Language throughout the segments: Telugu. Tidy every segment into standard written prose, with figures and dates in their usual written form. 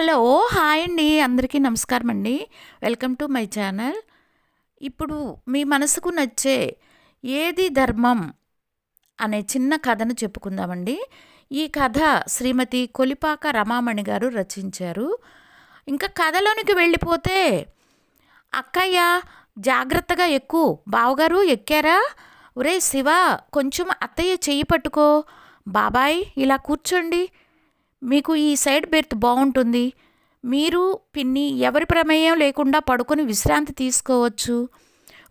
హలో! హాయ్ అండి. అందరికీ నమస్కారం అండి. Welcome to my channel. ఇప్పుడు మీ మనసుకు నచ్చే ఏది ధర్మం అనే చిన్న కథను చెప్పుకుందామండి. ఈ కథ శ్రీమతి కొలిపాక రమామణి గారు రచించారు. ఇంకా కథలోనికి వెళ్ళిపోతే, అక్కయ్య జాగ్రత్తగా ఎక్కు, బావగారు ఎక్కారా? ఒరేయ్ శివ, కొంచెం అత్తయ్య చెయ్యి పట్టుకో. బాబాయ్ ఇలా కూర్చోండి, మీకు ఈ సైడ్ బెర్త్ బాగుంటుంది. మీరు పిన్ని ఎవరి ప్రమేయం లేకుండా పడుకొని విశ్రాంతి తీసుకోవచ్చు.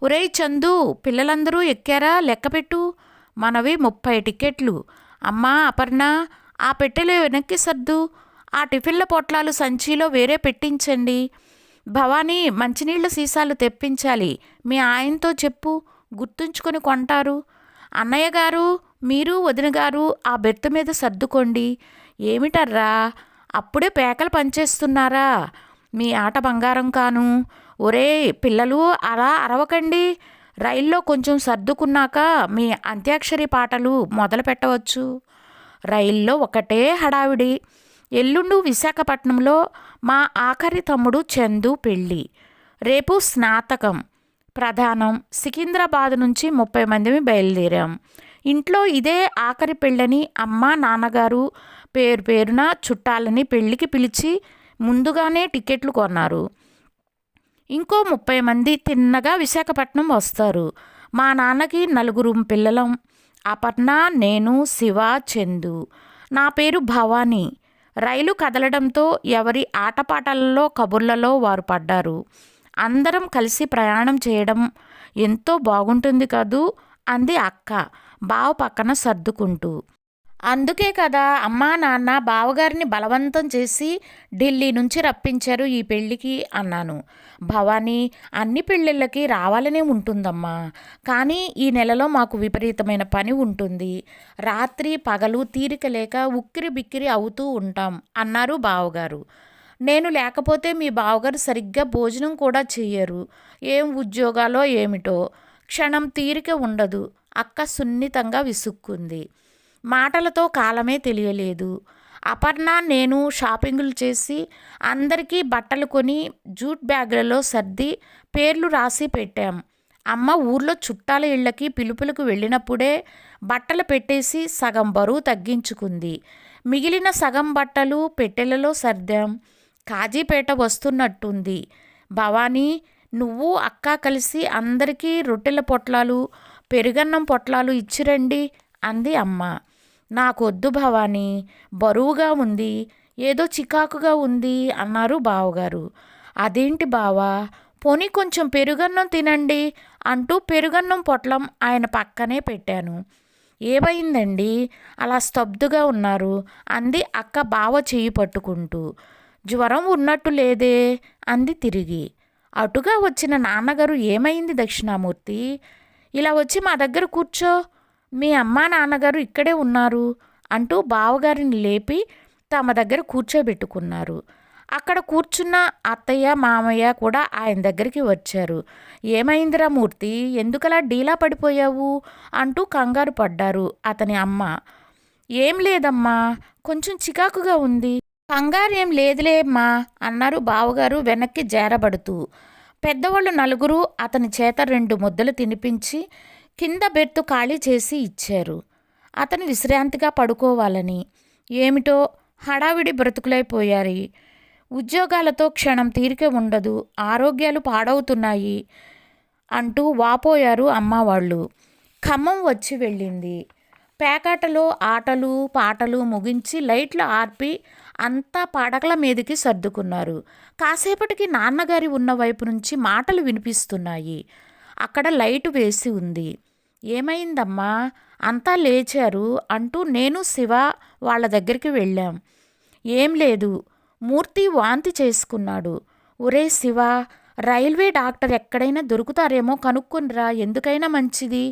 ఒరేయ్ చందు, పిల్లలందరూ ఎక్కారా? లెక్కపెట్టు. మనవి 30 టికెట్లు. అమ్మా అపర్ణ, ఆ పెట్టెలు వెనక్కి సర్దు. ఆ టిఫిన్ల పొట్లాలు సంచిలో వేరే పెట్టించండి. భవానీ, మంచినీళ్ల సీసాలు తెప్పించాలి. మీ ఆయనతో చెప్పు, గుర్తుంచుకొని కొంటారు. అన్నయ్య గారు, మీరు వదిన గారు ఆ బెర్త్ మీద సర్దుకోండి. ఏమిటర్రా, అప్పుడే పేకలు పనిచేస్తున్నారా? మీ ఆట బంగారం కాను. ఒరే పిల్లలు, అలా అరవకండి. రైల్లో కొంచెం సర్దుకున్నాక మీ అంత్యాక్షరి పాటలు మొదలు పెట్టవచ్చు. రైల్లో ఒకటే హడావిడి. ఎల్లుండు విశాఖపట్నంలో మా ఆఖరి తమ్ముడు చందు పెళ్ళి. రేపు స్నాతకం ప్రధానం. సికింద్రాబాద్ నుంచి 30 మందిమి బయలుదేరాం. ఇంట్లో ఇదే ఆఖరి పెళ్ళని అమ్మ నాన్నగారు పేరు పేరున చుట్టాలని పెళ్ళికి పిలిచి ముందుగానే టికెట్లు కొన్నారు. ఇంకో 30 మంది తిన్నగా విశాఖపట్నం వస్తారు. మా నాన్నకి 4 పిల్లలం. అపర్ణ, నేను, శివ, చందు. నా పేరు భవానీ. రైలు కదలడంతో ఎవరి ఆటపాటలలో కబుర్లలో వారు పడ్డారు. అందరం కలిసి ప్రయాణం చేయడం ఎంతో బాగుంటుంది కదూ అంది అక్క బావ పక్కన సర్దుకుంటూ. అందుకే కదా అమ్మా నాన్న బావగారిని బలవంతం చేసి ఢిల్లీ నుంచి రప్పించారు ఈ పెళ్ళికి అన్నాను. భవానీ, అన్ని పెళ్ళిళ్ళకి రావాలనే ఉంటుందమ్మా, కానీ ఈ నెలలో మాకు విపరీతమైన పని ఉంటుంది. రాత్రి పగలు తీరిక లేక ఉక్కిరి బిక్కిరి అవుతూ ఉంటాం అన్నారు బావగారు. నేను లేకపోతే మీ బావగారు సరిగ్గా భోజనం కూడా చెయ్యరు. ఏం ఉద్యోగాలో ఏమిటో, క్షణం తీరిక ఉండదు. అక్క సున్నితంగా విసుక్కుంది. మాటలతో కాలమే తెలియలేదు. అపర్ణ, నేను షాపింగులు చేసి అందరికీ బట్టలు కొని జూట్ బ్యాగులలో సర్ది పేర్లు రాసి పెట్టాం. అమ్మ ఊర్లో చుట్టాల ఇళ్ళకి పిలుపులకు వెళ్ళినప్పుడే బట్టలు పెట్టేసి సగం బరువు తగ్గించుకుంది. మిగిలిన సగం బట్టలు పెట్టెలలో సర్దాం. కాజీపేట వస్తున్నట్టుంది. భవానీ, నువ్వు అక్క కలిసి అందరికీ రొట్టెల పొట్లాలు పెరుగన్నం పొట్లాలు ఇచ్చిరండి అంది అమ్మ. నాకొద్దు భవానీ, బరువుగా ఉంది, ఏదో చికాకుగా ఉంది అన్నారు బావగారు. అదేంటి బావా, పోనీ కొంచెం పెరుగన్నం తినండి అంటూ పెరుగన్నం పొట్లం ఆయన పక్కనే పెట్టాను. ఏమైందండి, అలా స్తబ్దుగా ఉన్నారు అంది అక్క బావ చెయ్యి పట్టుకుంటూ. జ్వరం ఉన్నట్టు లేదే అంది తిరిగి. అటుగా వచ్చిన నాన్నగారు, ఏమైంది దక్షిణామూర్తి, ఇలా వచ్చి మా దగ్గర కూర్చో, మీ అమ్మా నాన్నగారు ఇక్కడే ఉన్నారు అంటూ బావగారిని లేపి తమ దగ్గర కూర్చోబెట్టుకున్నారు. అక్కడ కూర్చున్న అత్తయ్య మామయ్య కూడా ఆయన దగ్గరికి వచ్చారు. ఏమైందిరా మూర్తి, ఎందుకలా డీలా పడిపోయావు అంటూ కంగారు పడ్డారు అతని అమ్మ. ఏం లేదమ్మా, కొంచెం చికాకుగా ఉంది. కంగారేం లేదులే అమ్మా అన్నారు బావగారు వెనక్కి జారబడుతూ. పెద్దవాళ్ళు 4 అతని చేత 2 ముద్దలు తినిపించి కింద బెర్తు ఖాళీ చేసి ఇచ్చారు. అతను విశ్రాంతిగా పడుకోవాలని. ఏమిటో హడావిడి బ్రతుకులైపోయారు. ఉద్యోగాలతో క్షణం తీరిక ఉండదు, ఆరోగ్యాలు పాడవుతున్నాయి అంటూ వాపోయారు అమ్మవాళ్ళు. ఖమ్మం వచ్చి వెళ్ళింది. పేకాటలో ఆటలు పాటలు ముగించి లైట్లు ఆర్పి అంతా పడకల మీదకి సర్దుకున్నారు. కాసేపటికి నాన్నగారి ఉన్న వైపు నుంచి మాటలు వినిపిస్తున్నాయి. అక్కడ లైటు వేసి ఉంది. ఏమైందమ్మా, అంతా లేచారు అంటూ నేను శివ వాళ్ళ దగ్గరికి వెళ్ళాం. ఏం లేదు, మూర్తి వాంతి చేసుకున్నాడు. ఒరే శివ, రైల్వే డాక్టర్ ఎక్కడైనా దొరుకుతారేమో కనుక్కొనిరా, ఎందుకైనా మంచిది.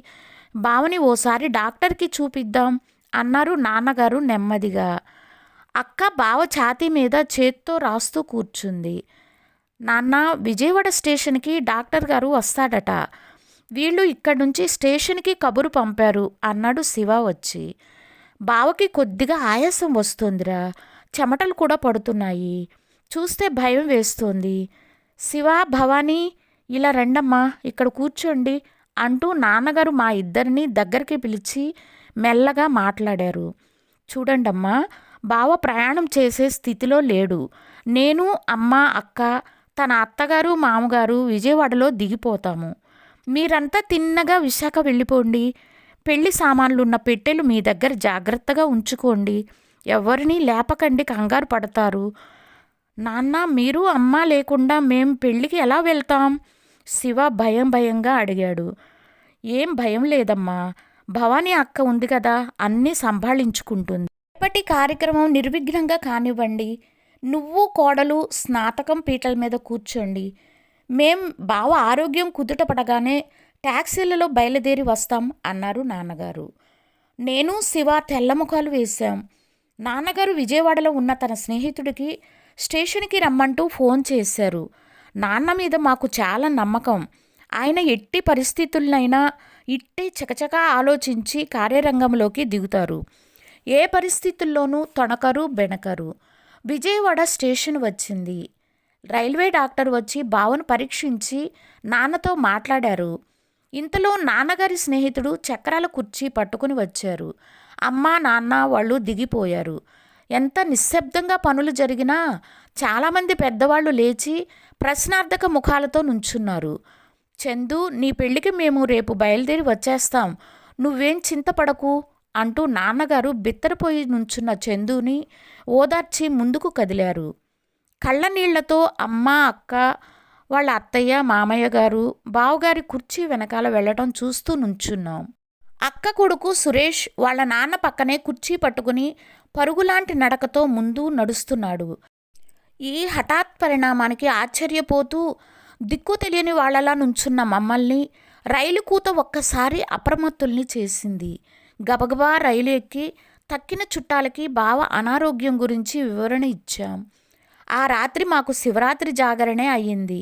బావని ఓసారి డాక్టర్కి చూపిద్దాం అన్నారు నాన్నగారు నెమ్మదిగా. అక్క బావ ఛాతీ మీద చేత్తో రాస్తూ కూర్చుంది. నాన్న, విజయవాడ స్టేషన్కి డాక్టర్ గారు వస్తాడట, వీళ్ళు ఇక్కడి నుంచి స్టేషన్కి కబురు పంపారు అన్నాడు శివ వచ్చి. బావకి కొద్దిగా ఆయాసం వస్తుందిరా, చెమటలు కూడా పడుతున్నాయి. చూస్తే భయం వేస్తోంది. శివ, భవానీ ఇలా రండమ్మా, ఇక్కడ కూర్చోండి అంటూ నాన్నగారు మా ఇద్దరిని దగ్గరికి పిలిచి మెల్లగా మాట్లాడారు. చూడండమ్మా, బావ ప్రయాణం చేసే స్థితిలో లేడు. నేను, అమ్మ, అక్క, తన అత్తగారు, మామగారు విజయవాడలో దిగిపోతాము. మీరంతా తిన్నగా విశాఖ వెళ్ళిపోండి. పెళ్లి సామాన్లున్న పెట్టెలు మీ దగ్గర జాగ్రత్తగా ఉంచుకోండి. ఎవరినీ లేపకండి, కంగారు పడతారు. నాన్న, మీరు అమ్మ లేకుండా మేం పెళ్ళికి ఎలా వెళ్తాం? శివ భయంగా అడిగాడు. ఏం భయం లేదమ్మా, భవానీ అక్క ఉంది కదా, అన్నీ సంభాళించుకుంటుంది. రేపటి కార్యక్రమం నిర్విఘ్నంగా కానివ్వండి. నువ్వు కోడలు స్నాతకం పీటల మీద కూర్చోండి. మేం బావ ఆరోగ్యం కుదుట పడగానే ట్యాక్సీలలో బయలుదేరి వస్తాం అన్నారు నాన్నగారు. నేను, శివ తెల్లముఖాలు వేశాం. నాన్నగారు విజయవాడలో ఉన్న తన స్నేహితుడికి స్టేషన్కి రమ్మంటూ ఫోన్ చేశారు. నాన్న మీద మాకు చాలా నమ్మకం. ఆయన ఎట్టి పరిస్థితులనైనా ఇట్టే చకచకా ఆలోచించి కార్యరంగంలోకి దిగుతారు. ఏ పరిస్థితుల్లోనూ తొణకరు, బెనకరు. విజయవాడ స్టేషన్ వచ్చింది. రైల్వే డాక్టర్ వచ్చి బావను పరీక్షించి నాన్నతో మాట్లాడారు. ఇంతలో నాన్నగారి స్నేహితుడు చక్రాల కుర్చీ పట్టుకుని వచ్చారు. అమ్మ, నాన్న వాళ్ళు దిగిపోయారు. ఎంత నిశ్శబ్దంగా పనులు జరిగినా చాలామంది పెద్దవాళ్ళు లేచి ప్రశ్నార్థక ముఖాలతో నుంచున్నారు. చందు, నీ పెళ్ళికి మేము రేపు బయలుదేరి వచ్చేస్తాం, నువ్వేం చింతపడకు అంటూ నాన్నగారు బిత్తరపోయి నుంచున్న చందుని ఓదార్చి ముందుకు కదిలారు. కళ్ళనీళ్లతో అమ్మ, అక్క, వాళ్ళ అత్తయ్య, మామయ్య గారు బావగారి కుర్చీ వెనకాల వెళ్ళటం చూస్తూ నుంచున్నాం. అక్క కొడుకు సురేష్ వాళ్ళ నాన్న పక్కనే కుర్చీ పట్టుకుని పరుగులాంటి నడకతో ముందు నడుస్తున్నాడు. ఈ హఠాత్ పరిణామానికి ఆశ్చర్యపోతూ దిక్కు తెలియని వాళ్లలా నుంచున్న మమ్మల్ని రైలు కూత ఒక్కసారి అప్రమత్తుల్ని చేసింది. గబగబా రైలు ఎక్కి తక్కిన చుట్టాలకి బావ అనారోగ్యం గురించి వివరణ ఇచ్చాం. ఆ రాత్రి మాకు శివరాత్రి జాగరణే అయ్యింది.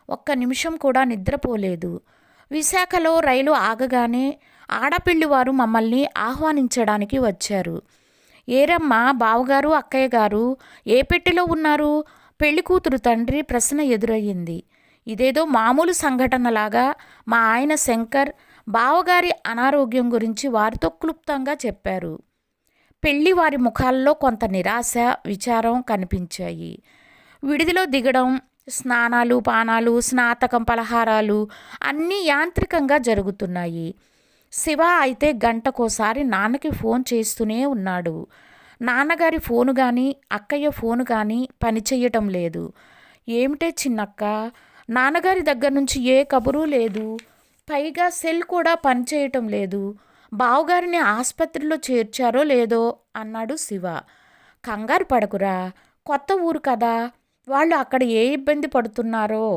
ఒక్క నిమిషం కూడా నిద్రపోలేదు. విశాఖలో రైలు ఆగగానే ఆడపిల్లివారు మమ్మల్ని ఆహ్వానించడానికి వచ్చారు. ఏరమ్మా, బావగారు, అక్కయ్య గారు ఏ పెట్టెలో ఉన్నారు? పెళ్లి కూతురు తండ్రి ప్రశ్న ఎదురయ్యింది. ఇదేదో మామూలు సంఘటనలాగా మా ఆయన శంకర్ బావగారి అనారోగ్యం గురించి వారితో క్లుప్తంగా చెప్పారు. పెళ్లి వారి ముఖాల్లో కొంత నిరాశ, విచారం కనిపించాయి. విడిదిలో దిగడం, స్నానాలు, పానాలు, స్నాతకం, పలహారాలు అన్నీ యాంత్రికంగా జరుగుతున్నాయి. శివ అయితే గంటకోసారి నాన్నకి ఫోన్ చేస్తూనే ఉన్నాడు. నాన్నగారి ఫోను కానీ అక్కయ్య ఫోను కానీ పనిచెయ్యటం లేదు. ఏమిటే చిన్నక్క, నాన్నగారి దగ్గర నుంచి ఏ కబురు లేదు. పైగా సెల్ కూడా పనిచేయటం లేదు. బావగారిని ఆసుపత్రిలో చేర్చారో లేదో అన్నాడు శివ. కంగారు పడకురా, కొత్త ఊరు కదా, వాళ్ళు అక్కడ ఏ ఇబ్బంది పడుతున్నారో,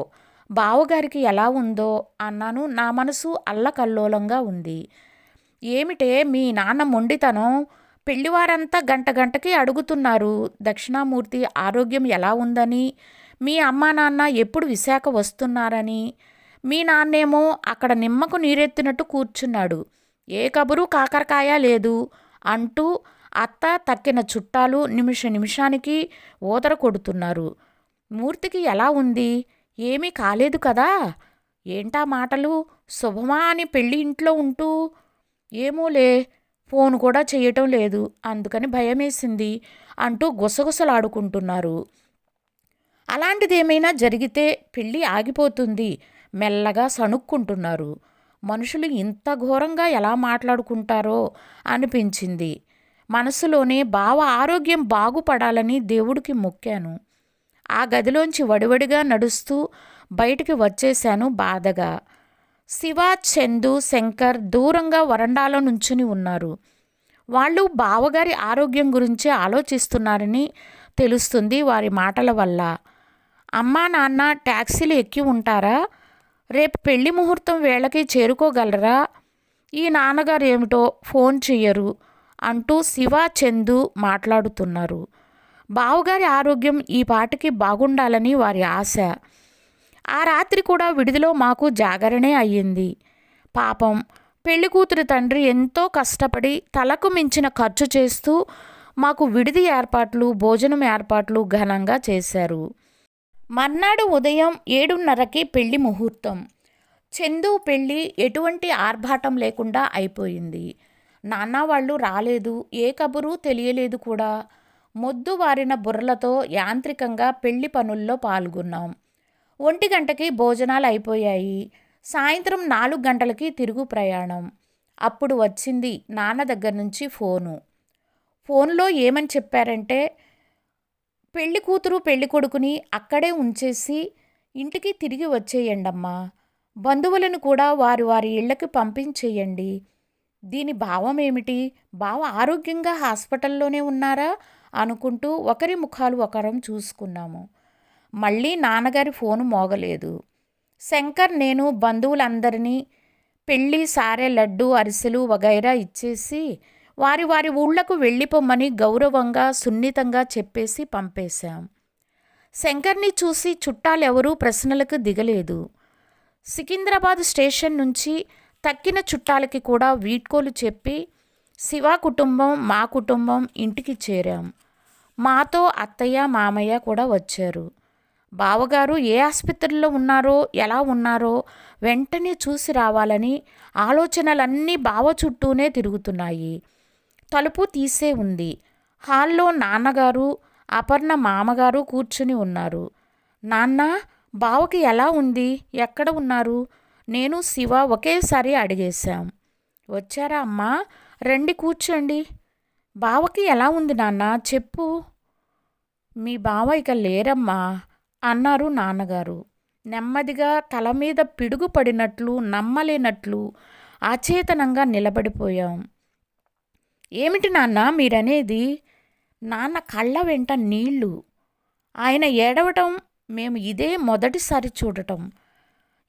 బావగారికి ఎలా ఉందో అన్నాను. నా మనసు అల్లకల్లోలంగా ఉంది. ఏమిటే మీ నాన్న మొండితనం? పెళ్లివారంతా గంటకి అడుగుతున్నారు దక్షిణామూర్తి ఆరోగ్యం ఎలా ఉందని, మీ అమ్మా నాన్న ఎప్పుడు విశాఖ వస్తున్నారని. మీ నాన్నేమో అక్కడ నిమ్మకు నీరెత్తినట్టు కూర్చున్నాడు. ఏ కబురు కాకరకాయ లేదు అంటూ అత్త, తక్కిన చుట్టాలు నిమిషానికి ఓదర కొడుతున్నారు. మూర్తికి ఎలా ఉంది? ఏమీ కాలేదు కదా? ఏంటా మాటలు? శుభమా అని పెళ్ళి ఇంట్లో ఉంటూ? ఏమోలే, ఫోన్ కూడా చేయటం లేదు, అందుకని భయమేసింది అంటూ గుసగుసలాడుకుంటున్నారు. అలాంటిదేమైనా జరిగితే పెళ్ళి ఆగిపోతుంది, మెల్లగా సణుక్కుంటున్నారు. మనుషులు ఇంత ఘోరంగా ఎలా మాట్లాడుకుంటారో అనిపించింది. మనసులోనే బావ ఆరోగ్యం బాగుపడాలని దేవుడికి మొక్కాను. ఆ గదిలోంచి వడివడిగా నడుస్తూ బయటికి వచ్చేశాను బాధగా. శివ, చందు, శంకర్ దూరంగా వరండాలో నుంచుని ఉన్నారు. వాళ్ళు బావగారి ఆరోగ్యం గురించి ఆలోచిస్తున్నారని తెలుస్తుంది వారి మాటల వల్ల. అమ్మా నాన్న ట్యాక్సీలు ఎక్కి ఉంటారా? రేపు పెళ్లి ముహూర్తం వేళకి చేరుకోగలరా? ఈ నాన్నగారు ఏమిటో ఫోన్ చెయ్యరు అంటూ శివ, చందు మాట్లాడుతున్నారు. బావగారి ఆరోగ్యం ఈ పాటికి బాగుండాలని వారి ఆశ. ఆ రాత్రి కూడా విడిదిలో మాకు జాగరణే అయ్యింది. పాపం పెళ్లి కూతురు తండ్రి ఎంతో కష్టపడి తలకు మించిన ఖర్చు చేస్తూ మాకు విడిది ఏర్పాట్లు, భోజనం ఏర్పాట్లు ఘనంగా చేశారు. మర్నాడు ఉదయం 7:30కి పెళ్లి ముహూర్తం. చందు పెళ్ళి ఎటువంటి ఆర్భాటం లేకుండా అయిపోయింది. నాన్న వాళ్ళు రాలేదు, ఏ కబురు తెలియలేదు కూడా. మొద్దు వారిన బుర్రలతో యాంత్రికంగా పెళ్లి పనుల్లో పాల్గొన్నాం. 1 గంటకి భోజనాలు అయిపోయాయి. సాయంత్రం 4 గంటలకి తిరుగు ప్రయాణం. అప్పుడు వచ్చింది నాన్న దగ్గర నుంచి ఫోన్లో ఏమని చెప్పారంటే, పెళ్లి కూతురు పెళ్లి కొడుకుని అక్కడే ఉంచేసి ఇంటికి తిరిగి వచ్చేయండమ్మా. బంధువులను కూడా వారి వారి ఇళ్లకి పంపించేయండి. దీని భావం ఏమిటి? బావ ఆరోగ్యంగా హాస్పిటల్లోనే ఉన్నారా అనుకుంటూ ఒకరి ముఖాలు ఒకరం చూసుకున్నాము. మళ్ళీ నాన్నగారి ఫోను మోగలేదు. శంకర్, నేను బంధువులందరినీ పెళ్ళి సారె, లడ్డు, అరిసెలు వగైరా ఇచ్చేసి వారి వారి ఊళ్లకు వెళ్ళిపోమ్మని గౌరవంగా సున్నితంగా చెప్పేసి పంపేశాం. శంకర్ని చూసి చుట్టాలెవరూ ప్రశ్నలకు దిగలేదు. సికింద్రాబాద్ స్టేషన్ నుంచి తక్కిన చుట్టాలకి కూడా వీడ్కోలు చెప్పి శివ కుటుంబం, మా కుటుంబం ఇంటికి చేరాం. మాతో అత్తయ్య, మామయ్య కూడా వచ్చారు. బావగారు ఏ ఆసుపత్రిలో ఉన్నారో, ఎలా ఉన్నారో వెంటనే చూసి రావాలని ఆలోచనలన్నీ బావ చుట్టూనే తిరుగుతున్నాయి. తలుపు తీసే ఉంది. హాల్లో నాన్నగారు, అపర్ణ మామగారు కూర్చుని ఉన్నారు. నాన్న, బావకి ఎలా ఉంది? ఎక్కడ ఉన్నారు? నేను శివ ఒకేసారి అడిగేశాం. వచ్చారా అమ్మా? రండి కూర్చోండి. బావకి ఎలా ఉంది నాన్న చెప్పు. మీ బావ ఇక లేరమ్మా అన్నారు నాన్నగారు. నెమ్మదిగా తల మీద పిడుగు పడినట్లు, నమ్మలేనట్లు అచేతనంగా నిలబడిపోయాం. ఏమిటి నాన్న మీరనేది? నాన్న కళ్ళ వెంట నీళ్లు. ఆయన ఏడవటం మేము ఇదే మొదటిసారి చూడటం.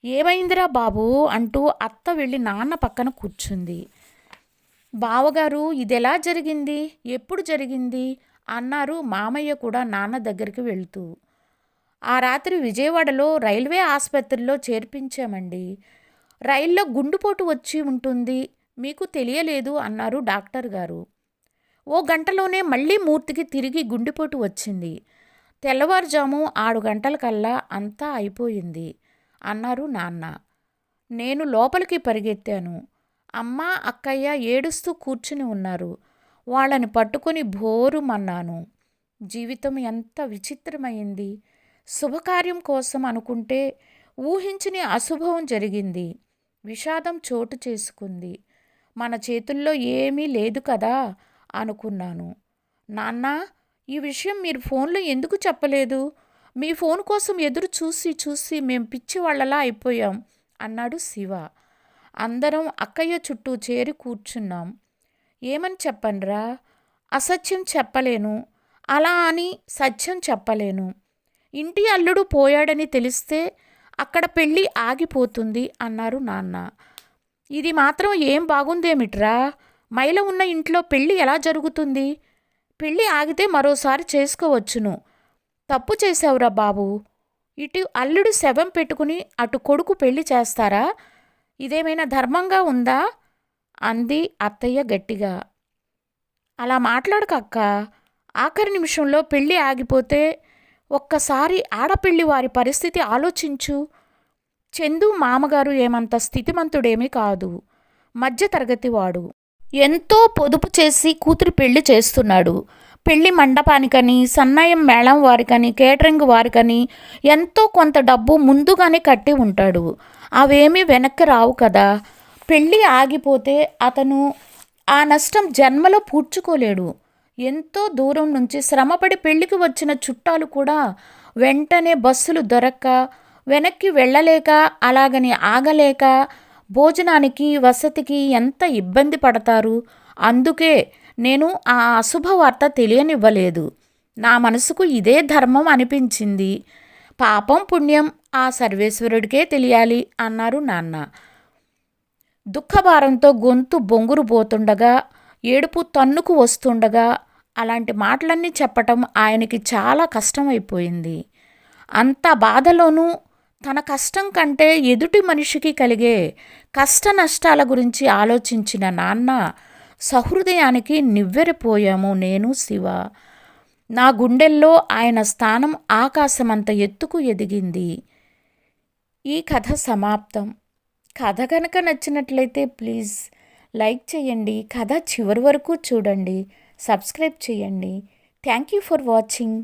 ఏమైందిరా బాబు అంటూ అత్త వెళ్ళి నాన్న పక్కన కూర్చుంది. బావగారు, ఇదెలా జరిగింది? ఎప్పుడు జరిగింది అన్నారు మామయ్య కూడా నాన్న దగ్గరికి వెళ్తూ. ఆ రాత్రి విజయవాడలో రైల్వే ఆసుపత్రిలో చేర్పించామండి. రైల్లో గుండుపోటు వచ్చి ఉంటుంది, మీకు తెలియలేదు అన్నారు డాక్టర్ గారు. 1 గంటలోనే మళ్ళీ మూర్తికి తిరిగి గుండెపోటు వచ్చింది. తెల్లవారుజాము 6 గంటలకల్లా అంతా అయిపోయింది అన్నారు నాన్న. నేను లోపలికి పరిగెత్తాను. అమ్మ, అక్కయ్య ఏడుస్తూ కూర్చుని ఉన్నారు. వాళ్ళని పట్టుకొని భోరుమన్నాను. జీవితం ఎంత విచిత్రమైంది. శుభకార్యం కోసం అనుకుంటే ఊహించని అశుభం జరిగింది. విషాదం చోటు చేసుకుంది. మన చేతుల్లో ఏమీ లేదు కదా అనుకున్నాను. నాన్న, ఈ విషయం మీరు ఫోన్లో ఎందుకు చెప్పలేదు? మీ ఫోన్ కోసం ఎదురు చూసి చూసి మేం పిచ్చివాళ్లలా అయిపోయాం అన్నాడు శివ. అందరం అక్కయ్య చుట్టూ చేరి కూర్చున్నాం. ఏమని చెప్పనురా? అసత్యం చెప్పలేను, అలా అని సత్యం చెప్పలేను. ఇంటి అల్లుడు పోయాడని తెలిస్తే అక్కడ పెళ్ళి ఆగిపోతుంది అన్నారు నాన్న. ఇది మాత్రం ఏం బాగుందేమిట్రా? మైల ఉన్న ఇంట్లో పెళ్ళి ఎలా జరుగుతుంది? పెళ్ళి ఆగితే మరోసారి చేసుకోవచ్చును. తప్పు చేశావురా బాబు. ఇటు అల్లుడు శవం పెట్టుకుని అటు కొడుకు పెళ్లి చేస్తారా? ఇదేమైనా ధర్మంగా ఉందా అంది అత్తయ్య గట్టిగా. అలా మాట్లాడక అక్క. ఆఖరి నిమిషంలో పెళ్ళి ఆగిపోతే ఒక్కసారి ఆడపిల్లి వారి పరిస్థితి ఆలోచించు. చందు మామగారు ఏమంత స్థితిమంతుడేమీ కాదు, మధ్యతరగతి వాడు. ఎంతో పొదుపు చేసి కూతురు పెళ్లి చేస్తున్నాడు. పెళ్లి మండపానికని, సన్నాయం మేళం వారికని, కేటరింగ్ వారికని ఎంతో కొంత డబ్బు ముందుగానే కట్టి ఉంటాడు. అవేమీ వెనక్కి రావు కదా. పెళ్ళి ఆగిపోతే అతను ఆ నష్టం జన్మలో పూడ్చుకోలేడు. ఎంతో దూరం నుంచి శ్రమపడి పెళ్లికి వచ్చిన చుట్టాలు కూడా వెంటనే బస్సులు దొరక్క, వెనక్కి వెళ్ళలేక, అలాగని ఆగలేక భోజనానికి, వసతికి ఎంత ఇబ్బంది పడతారు. అందుకే నేను ఆ అశుభవార్త తెలియనివ్వలేదు. నా మనసుకు ఇదే ధర్మం అనిపించింది. పాపం పుణ్యం ఆ సర్వేశ్వరుడికే తెలియాలి అన్నారు నాన్న. దుఃఖభారంతో గొంతు బొంగురు పోతుండగా, ఏడుపు తన్నుకు వస్తుండగా అలాంటి మాటలన్నీ చెప్పటం ఆయనకి చాలా కష్టమైపోయింది. అంత బాధలోనూ తన కష్టం కంటే ఎదుటి మనిషికి కలిగే కష్ట నష్టాల గురించి ఆలోచించిన నాన్న సహృదయానికి నివ్వెరపోయాము నేను శివ. నా గుండెల్లో ఆయన స్థానం ఆకాశమంత ఎత్తుకు ఎదిగింది. ఈ కథ సమాప్తం. కథ కనుక నచ్చినట్లయితే ప్లీజ్ లైక్ చేయండి. కథ చివరి వరకు చూడండి. సబ్స్క్రైబ్ చేయండి. Thank you for watching.